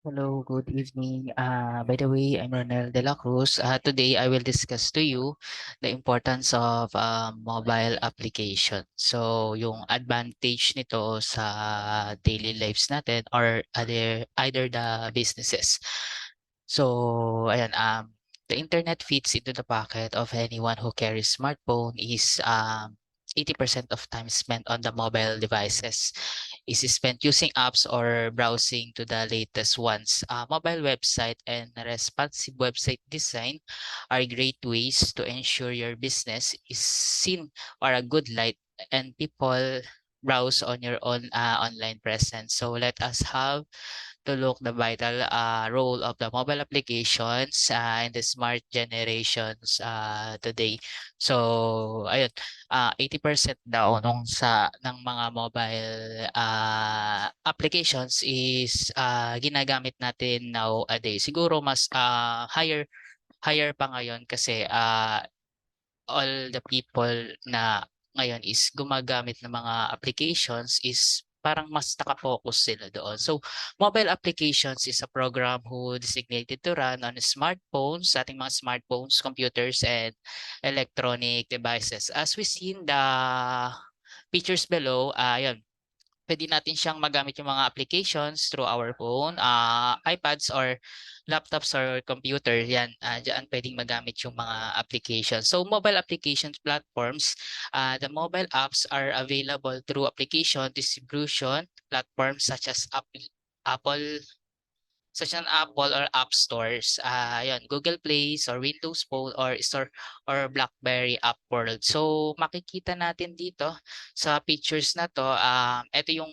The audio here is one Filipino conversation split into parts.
Hello, good evening. By the way, I'm Ronel De La Cruz. Today, I will discuss to you the importance of mobile application. So, yung advantage nito sa daily lives natin or either the businesses. So, ayan, the internet fits into the pocket of anyone who carries smartphone is 80% of time spent on the mobile devices is spent using apps or browsing to the latest ones. Mobile website and responsive website design are great ways to ensure your business is seen or a good light and people browse on your own online presence. So let us have to look the vital role of the mobile applications in the smart generations today. So, ayun, 80% daw ng mga mobile applications is ginagamit natin nowadays. Siguro mas higher pa ngayon kasi all the people na ngayon is gumagamit ng mga applications is parang mas nakafocus sila doon. So, mobile applications is a program who designated to run on smartphones, sa ating mga smartphones, computers, and electronic devices. As we seen the pictures below, ayun, pwede natin siyang magamit yung mga applications through our phone, iPads or laptops or computer. Yan, diyan pwedeng magamit yung mga applications. So mobile applications platforms, the mobile apps are available through application distribution platforms Apple such as Apple or App Stores, yun, Google Play or Windows Phone or Store or BlackBerry App World. So makikita natin dito sa pictures na to, ito yung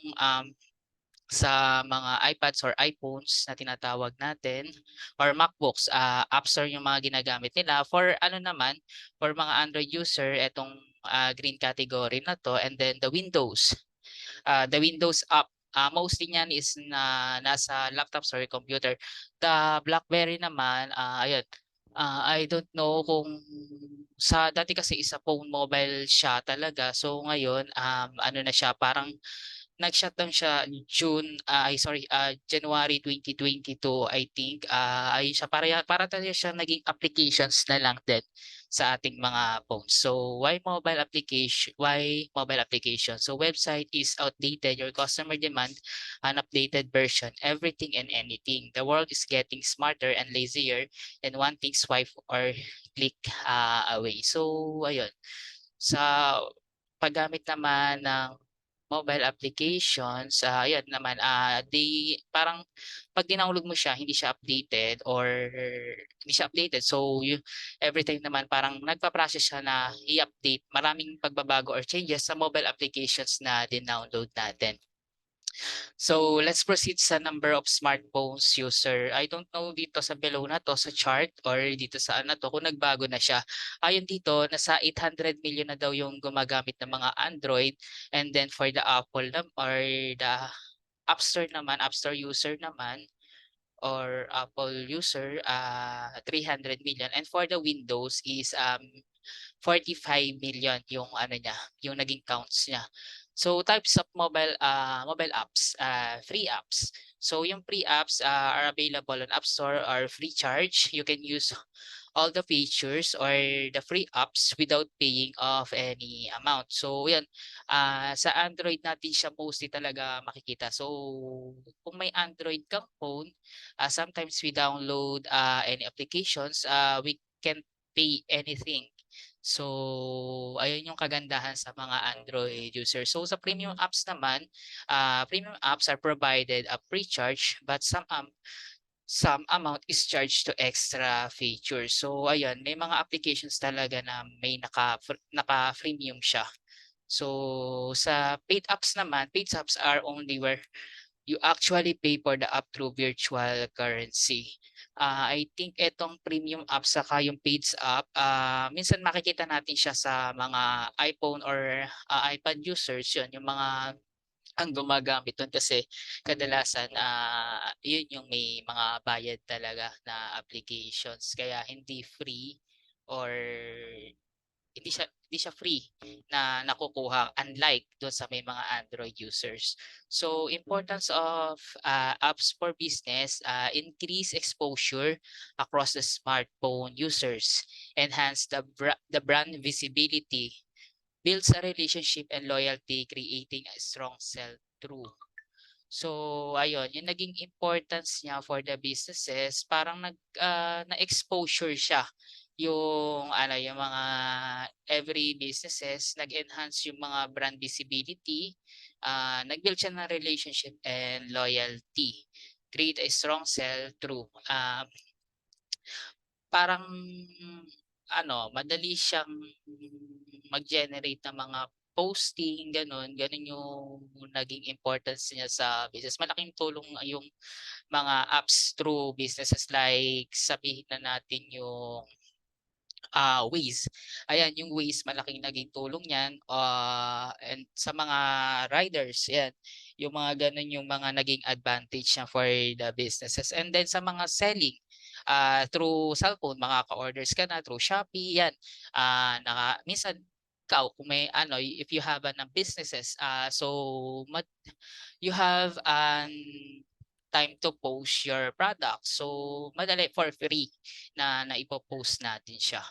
sa mga iPads or iPhones na tinatawag natin or MacBooks, App Store yung mga ginagamit nila. For ano naman, for mga Android user, itong green category na to, and then the Windows app. Mostly niyan is nasa laptops or computer. The BlackBerry naman, ayun, I don't know kung sa dati kasi isa phone mobile siya talaga. So ngayon, ano na siya, parang nag-shutdown siya January 2022 I think. Ayun siya, para talaga siya naging applications na lang din sa ating mga phones. So why mobile application? So website is outdated, your customer demand an updated version, everything and anything. The world is getting smarter and lazier and one thing swipe or click away. So ayun, sa paggamit naman ng mobile applications, ayan naman, parang 'pag dinownload mo siya hindi siya updated or hindi siya updated. So, every time naman parang nagpa-process siya na i-update. Maraming pagbabago or changes sa mobile applications na dinownload natin. So let's proceed sa number of smartphones user. I don't know dito sa below na to sa chart or dito sa ano to kung nagbago na siya. Ayon dito nasa 800 million na daw yung gumagamit ng mga Android, and then for the Apple or the App Store user naman or Apple user 300 million, and for the Windows is 45 million yung ano niya, yung naging counts niya. So types of mobile apps, free apps. So yung free apps are available on App Store or free charge. You can use all the features or the free apps without paying off any amount. So yan, sa Android natin siya mostly talaga makikita. So kung may Android kang phone, sometimes we download any applications, we can pay anything. So, ayun yung kagandahan sa mga Android users. So, sa premium apps naman, premium apps are provided a pre-charge but some amount is charged to extra features. So, ayun, may mga applications talaga na may naka-freemium siya. So, sa paid apps are only where you actually pay for the app through virtual currency. I think etong premium app saka yung paid app, minsan makikita natin siya sa mga iPhone or iPad users, yun, yung mga ang gumagamit dun kasi kadalasan yun yung may mga bayad talaga na applications kaya hindi free or hindi siya free na nakukuha unlike doon sa may mga Android users. So importance of apps for business, increase exposure across the smartphone users, enhance the brand visibility, builds a relationship and loyalty, creating a strong sell-through. So ayun, yung naging importance niya for the businesses, parang na-exposure siya. Yung ano, yung mga every businesses nag-enhance yung mga brand visibility, nag-build siya ng relationship and loyalty, create a strong sell-through. Parang ano, madali siyang mag-generate ng mga posting, gano'n. Gano'n yung naging importance niya sa business. Malaking tulong yung mga apps through businesses like sabihin na natin yung Waze. Ayan, yung Waze malaking naging tulong niyan, and sa mga riders, 'yan. Yung mga gano'n yung mga naging advantage niya for the businesses. And then sa mga selling, through cellphone makaka-orders ka na through Shopee, 'yan. Minsan ikaw kung may ano, if you have ng businesses, so you have an time to post your product. So madali for free na naipo-post natin siya.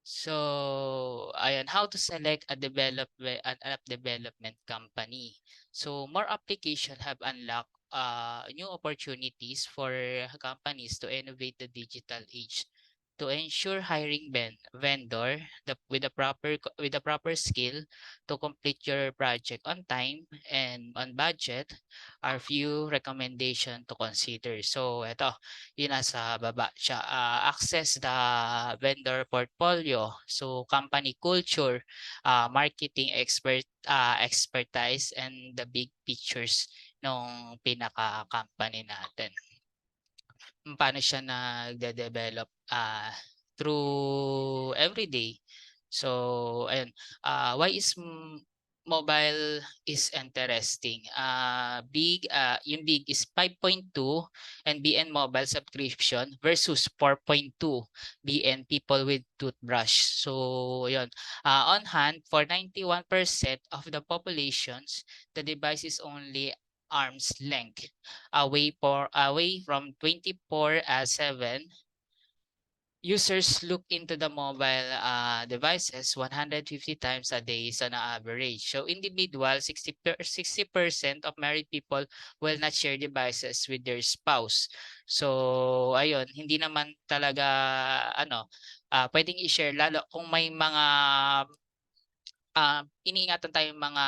So, ayan, how to select an app development company. So, more application have unlocked new opportunities for companies to innovate the digital age. To ensure hiring vendor with the proper skill to complete your project on time and on budget are few recommendation to consider. So, ito yun nasa baba siya. Access the vendor portfolio. So company culture, marketing expertise and the big pictures ng pinaka-company natin. Paano siya nagde-develop through everyday. So ayun, why is mobile is interesting. Yung big is 5.2 and BN mobile subscription versus 4.2 BN people with toothbrush. So yun, on hand for 91% of the populations, the device is only arm's length away from 24/7. Users look into the mobile devices 150 times a day on average. So individual 60% of married people will not share devices with their spouse. So ayun, hindi naman talaga ano, pwedeng i-share lalo kung may mga iniingatan tayong mga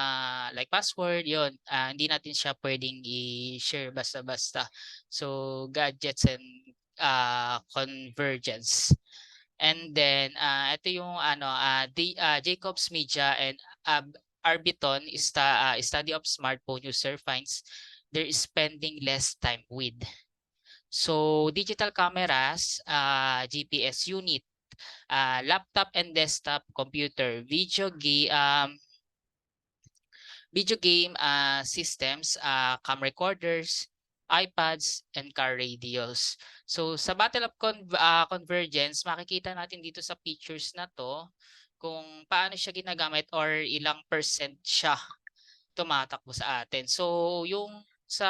like password, yon hindi natin siya pwedeng i-share basta-basta. So gadgets and convergence. And then ito yung ano Jacobs Media and Arbiton study of smartphone user finds they're spending less time with. So digital cameras, GPS unit, laptop and desktop computer, video game systems, cam recorders, iPads, and car radios. So sa Battle of Convergence, makikita natin dito sa pictures na to kung paano siya ginagamit or ilang percent siya tumatakbo sa atin. So yung sa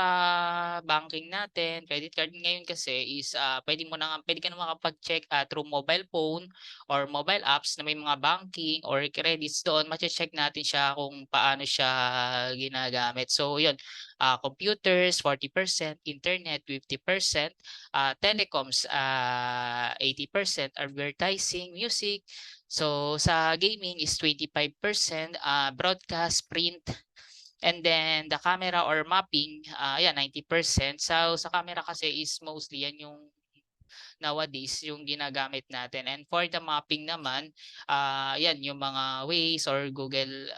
banking natin, credit card ngayon kasi is pwede ka na makapag-check through mobile phone or mobile apps na may mga banking or credits doon. Mache-check natin siya kung paano siya ginagamit. So yun, computers 40%, internet 50%, telecoms 80%, advertising, music. So sa gaming is 25%, broadcast, print, and then the camera or mapping, 90%. So sa camera kasi is mostly yan yung nowadays yung ginagamit natin. And for the mapping naman, yan yung mga Waze or Google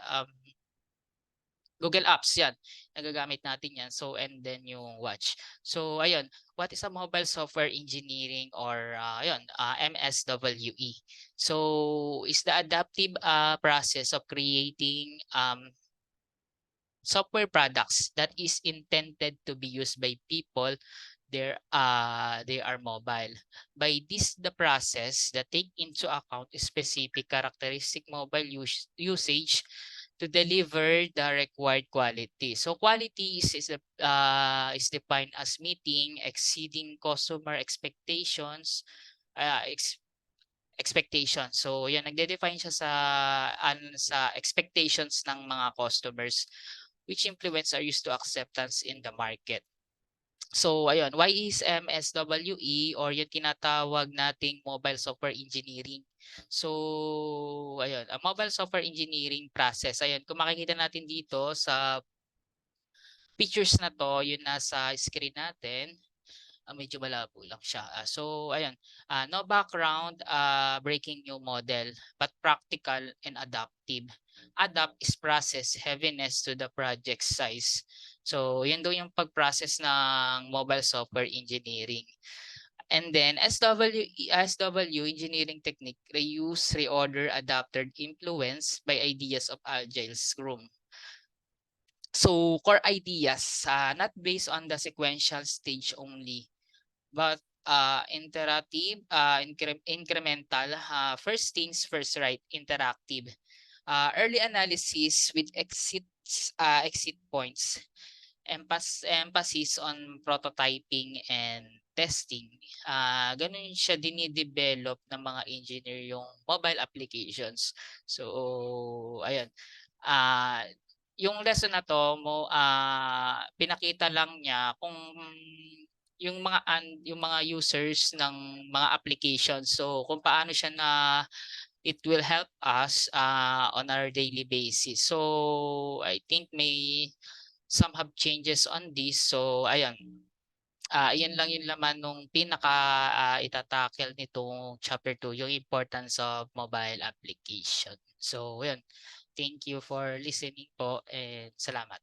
Apps yan. Nagagamit natin yan. So and then yung watch. So ayun, what is a mobile software engineering or MSWE? So is the adaptive process of creating software products that is intended to be used by people they are mobile. By this the process that take into account specific characteristic mobile usage to deliver the required quality. So quality is defined as meeting, exceeding customer uh, ex- expectations. So yan, nagde-define siya sa expectations ng mga customers which influence are used to acceptance in the market. So ayun, why is MSWE or yung tinatawag nating mobile software engineering? So ayun, ang mobile software engineering process, ayun, kung makikita natin dito sa pictures na to, yun nasa screen natin. Medyo malabo lang siya. So ayun, no background, breaking new model, but practical and adaptive. Adapt is process heaviness to the project size. So yun daw yung pag-process ng mobile software engineering. And then SW engineering technique, reuse, reorder, adapted, influenced by ideas of Agile Scrum. So core ideas, not based on the sequential stage only, but interactive, incremental, first things first, right? Interactive, early analysis with exit points, emphasis on prototyping and testing. Ganun siya dinidevelop ng mga engineer yung mobile applications. So ayun, ah yung lesson na 'to pinakita lang niya kung yung mga users ng mga applications. So kung paano siya it will help us on our daily basis. So I think may some have changes on this. So ayan, iyan lang yung laman nung itatackle nitong chapter 2, yung importance of mobile application. So, yun. Thank you for listening po and salamat.